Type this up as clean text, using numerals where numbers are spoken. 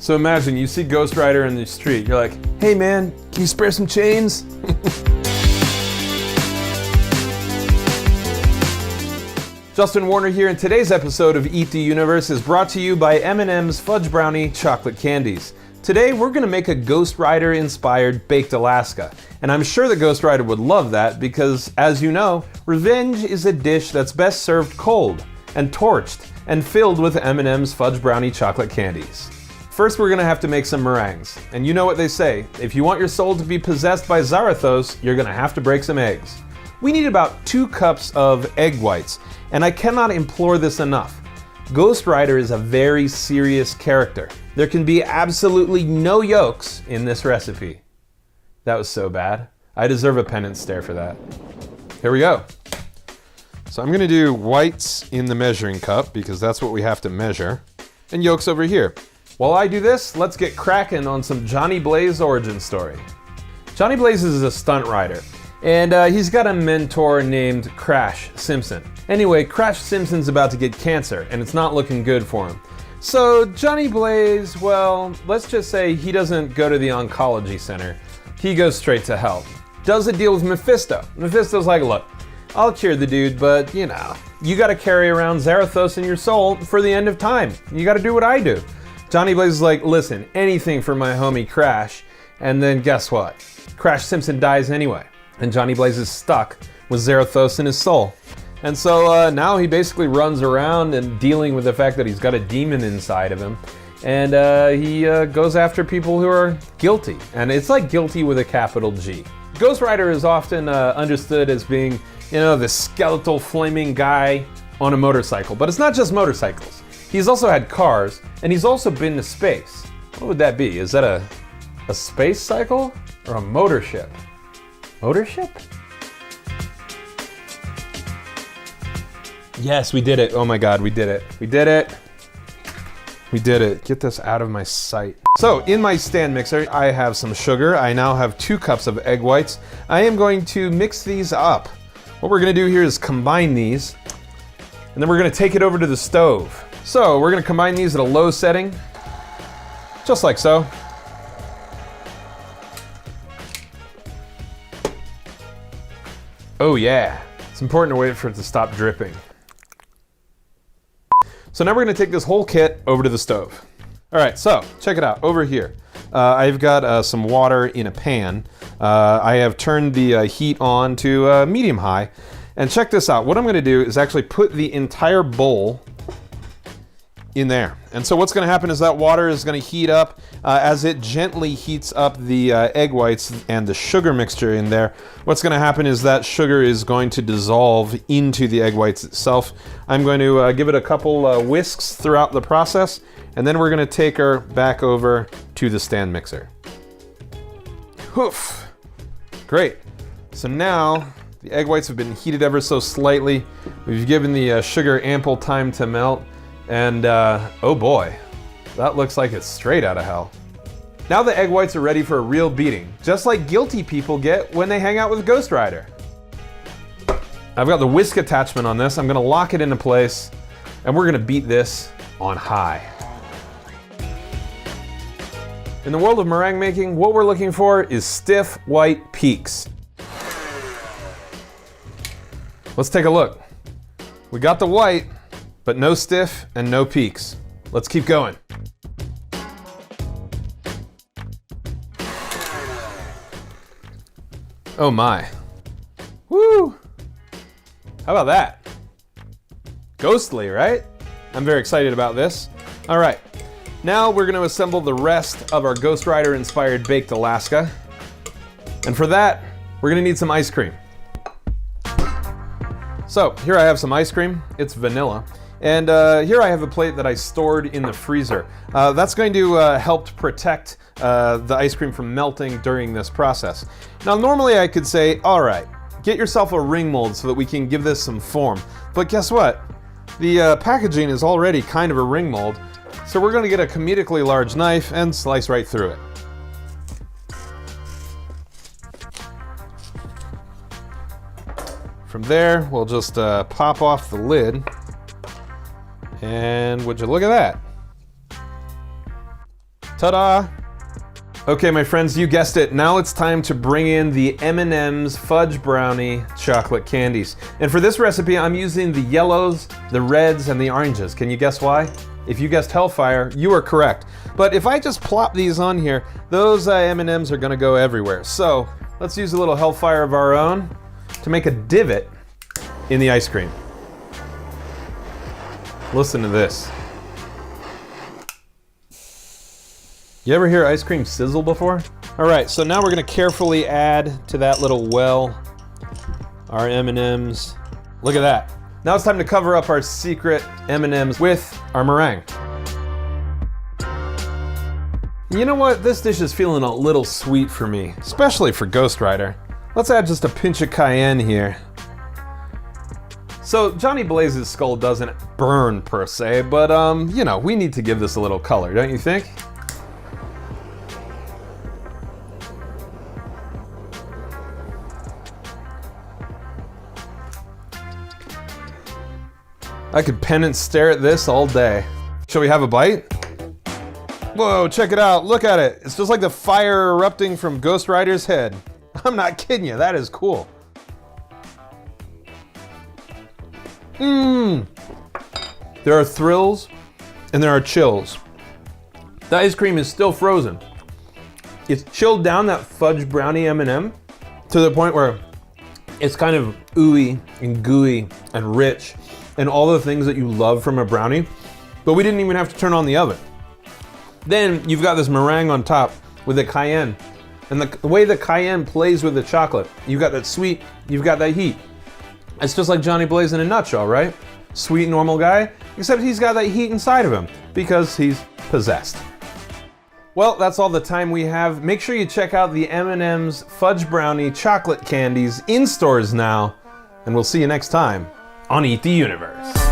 So imagine you see Ghost Rider in the street. You're like, hey man, can you spare some chains? Justin Warner here, and today's episode of Eat the Universe is brought to you by M&Ms Fudge Brownie Chocolate Candies. Today we're going to make a Ghost Rider inspired baked Alaska, and I'm sure the Ghost Rider would love that because, as you know, revenge is a dish that's best served cold and torched and filled with M&Ms Fudge Brownie Chocolate Candies. First we're going to have to make some meringues, and you know what they say, if you want your soul to be possessed by Zarathos, you're going to have to break some eggs. We need about 2 cups of egg whites, and I cannot implore this enough. Ghost Rider is a very serious character. There can be absolutely no yolks in this recipe. That was so bad. I deserve a penance stare for that. Here we go. So I'm gonna do whites in the measuring cup because that's what we have to measure, and yolks over here. While I do this, let's get cracking on some Johnny Blaze origin story. Johnny Blaze is a stunt rider, and he's got a mentor named Crash Simpson. Anyway, Crash Simpson's about to get cancer, and it's not looking good for him. So Johnny Blaze, well, let's just say he doesn't go to the oncology center. He goes straight to hell. Does a deal with Mephisto. Mephisto's like, look, I'll cure the dude, but you know, you gotta carry around Zarathos in your soul for the end of time. You gotta do what I do. Johnny Blaze is like, listen, anything for my homie Crash. And then guess what? Crash Simpson dies anyway. And Johnny Blaze is stuck with Zarathos in his soul. And so now he basically runs around and dealing with the fact that he's got a demon inside of him. And he goes after people who are guilty. And it's like guilty with a capital G. Ghost Rider is often understood as being, you know, the skeletal flaming guy on a motorcycle. But it's not just motorcycles. He's also had cars, and he's also been to space. What would that be? Is that a space cycle or a motor ship? Motor ship? Yes, we did it. Oh my God, we did it. We did it. We did it. Get this out of my sight. So in my stand mixer, I have some sugar. I now have 2 cups of egg whites. I am going to mix these up. What we're gonna do here is combine these, and then we're gonna take it over to the stove. So we're gonna combine these at a low setting, just like so. Oh yeah, it's important to wait for it to stop dripping. So now we're gonna take this whole kit over to the stove. All right, so check it out, over here. I've got some water in a pan. I have turned the heat on to medium high. And check this out, what I'm gonna do is actually put the entire bowl in there. And so what's gonna happen is that water is gonna heat up. As it gently heats up the egg whites and the sugar mixture in there, what's gonna happen is that sugar is going to dissolve into the egg whites itself. I'm going to give it a couple whisks throughout the process, and then we're gonna take her back over to the stand mixer. Hoof! Great. So now the egg whites have been heated ever so slightly. We've given the sugar ample time to melt. And oh boy, that looks like it's straight out of hell. Now the egg whites are ready for a real beating, just like guilty people get when they hang out with Ghost Rider. I've got the whisk attachment on this. I'm gonna lock it into place, and we're gonna beat this on high. In the world of meringue making, what we're looking for is stiff white peaks. Let's take a look. We got the white, but no stiff and no peaks. Let's keep going. Oh my. Woo! How about that? Ghostly, right? I'm very excited about this. All right, now we're gonna assemble the rest of our Ghost Rider inspired baked Alaska. And for that, we're gonna need some ice cream. So here I have some ice cream, it's vanilla. And here I have a plate that I stored in the freezer. That's going to help protect the ice cream from melting during this process. Now normally I could say, all right, get yourself a ring mold so that we can give this some form. But guess what? The packaging is already kind of a ring mold, so we're gonna get a comedically large knife and slice right through it. From there, we'll just pop off the lid. And would you look at that? Ta-da! Okay, my friends, you guessed it. Now it's time to bring in the M&Ms Fudge Brownie Chocolate Candies. And for this recipe, I'm using the yellows, the reds, and the oranges. Can you guess why? If you guessed Hellfire, you are correct. But if I just plop these on here, those M&Ms are gonna go everywhere. So let's use a little Hellfire of our own to make a divot in the ice cream. Listen to this. You ever hear ice cream sizzle before? All right, so now we're gonna carefully add to that little well our M&Ms. Look at that. Now it's time to cover up our secret M&Ms with our meringue. You know what? This dish is feeling a little sweet for me, especially for Ghost Rider. Let's add just a pinch of cayenne here. So Johnny Blaze's skull doesn't burn per se, but you know, we need to give this a little color, don't you think? I could pen and stare at this all day. Shall we have a bite? Whoa, check it out, look at it. It's just like the fire erupting from Ghost Rider's head. I'm not kidding you, that is cool. There are thrills and there are chills. The ice cream is still frozen. It's chilled down that fudge brownie M&M to the point where it's kind of ooey and gooey and rich and all the things that you love from a brownie, but we didn't even have to turn on the oven. Then you've got this meringue on top with the cayenne, and the way the cayenne plays with the chocolate, you've got that sweet, you've got that heat. It's just like Johnny Blaze in a nutshell, right? Sweet, normal guy, except he's got that heat inside of him because he's possessed. Well, that's all the time we have. Make sure you check out the M&Ms Fudge Brownie Chocolate Candies in stores now, and we'll see you next time on Eat the Universe.